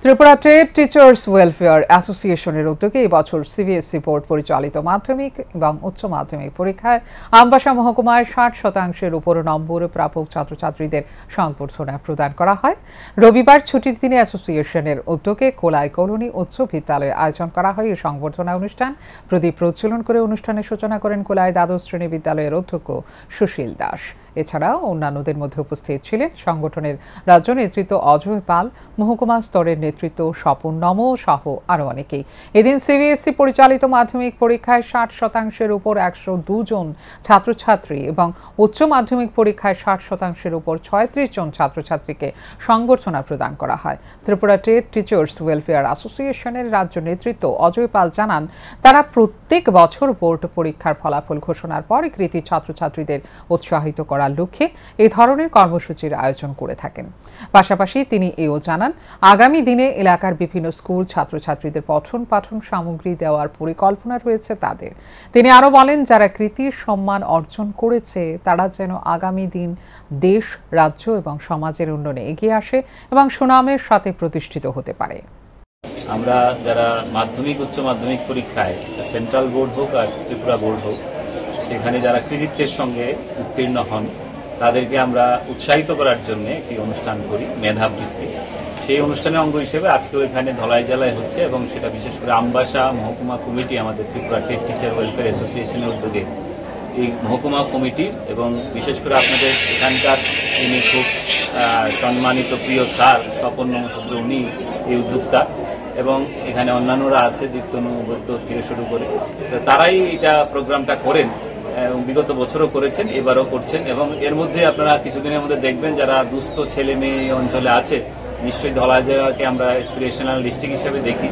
Tripura trade teachers welfare অ্যাসোসিয়েশনের উদ্যোগে এই বছর সিবিএসই বোর্ড পরিচালিত মাধ্যমিক এবং উচ্চ মাধ্যমিক পরীক্ষায় আমবাসা মহকুমায় ৬০% উপর নম্বর প্রাপক ছাত্রছাত্রীদের সংবর্ধনা প্রদান করা হয়। রবিবার ছুটির দিনে অ্যাসোসিয়েশনের উদ্যোগে কোলাই কলোনি উচ্চ বিদ্যালয়ে আয়োজন করা হয় এই সংবর্ধনা অনুষ্ঠান। প্রদীপ প্রজ্বলন করে অনুষ্ঠানের সূচনা করেন কোলাই দ্বাদশ শ্রেণী বিদ্যালয়ের অধ্যক্ষ সুশীল দাস। এছাড়াও অন্যান্যদের মধ্যে উপস্থিত ছিলেন সংগঠনের রাজ্য নেতৃত্ব অজয় পাল, মহকুমা স্তরের নেতৃত্ব স্বপন নম সহ আরও অনেকেই। এদিন সিবিএসই পরিচালিত মাধ্যমিক পরীক্ষায় ৬০% উপর ১০২ জন ছাত্রছাত্রী এবং উচ্চ মাধ্যমিক পরীক্ষায় ৬০% উপর ৩৬ জন ছাত্রছাত্রীকে সংবর্ধনা প্রদান করা হয়। ত্রিপুরা ট্রেড টিচার্স ওয়েলফেয়ার অ্যাসোসিয়েশনের রাজ্য নেতৃত্ব অজয় পাল জানান, তারা প্রত্যেক বছর বোর্ড পরীক্ষার ফলাফল ঘোষণার পর কৃতী ছাত্রছাত্রীদের উৎসাহিত করার লক্ষ্যে এই ধরনের কর্মসূচির আয়োজন করে থাকেন। পাশাপাশি তিনি এও জানান, আগামী দিনে এলাকার বিভিন্ন স্কুল ছাত্রছাত্রীদের পঠন পাঠন সামগ্রী দেওয়ার পরিকল্পনা রয়েছে তাদের। তিনি আরও বলেন, যারা কৃতির সম্মান অর্জন করেছে তারা যেন আগামী দিন দেশ, রাজ্য এবং সমাজের উন্নয়নে এগিয়ে আসে এবং সুনামের সাথে প্রতিষ্ঠিত হতে পারে। আমরা যারা মাধ্যমিক উচ্চ মাধ্যমিক পরীক্ষায় সেন্ট্রাল বোর্ড হোক আর ত্রিপুরা বোর্ড হোক, সেখানে যারা কৃতিত্বের সঙ্গে উত্তীর্ণ হন তাদেরকে আমরা উৎসাহিত করার জন্য একটি অনুষ্ঠান করি, মেধাবৃত্তি। সেই অনুষ্ঠানের অঙ্গ হিসেবে আজকেও এখানে ধলাই জেলায় হচ্ছে এবং সেটা বিশেষ করে আমবাসা মহকুমা কমিটি, আমাদের ত্রিপুরা ট্রেড টিচার ওয়েলফেয়ার অ্যাসোসিয়েশনের উদ্যোগে এই মহকুমা কমিটি এবং বিশেষ করে আপনাদের এখানকার যিনি খুব সম্মানিত প্রিয় স্যার স্বপন নম উনি এই উদ্যোক্তা এবং এখানে অন্যান্যরা আছে দীপ্তনু বৈদ্য থেকে শুরু করে, তারাই এটা প্রোগ্রামটা করেন এবং বিগত বছরও করেছেন, এবারও করছেন। এবং এর মধ্যে আপনারা কিছুদিনের মধ্যে দেখবেন যারা দুস্থ ছেলে মেয়ে অঞ্চলে আছে, নিশ্চয়ই ধলাই জেলাকে আমরা ইন্সপিরেশনাল ডিস্ট্রিক্ট হিসেবে দেখি।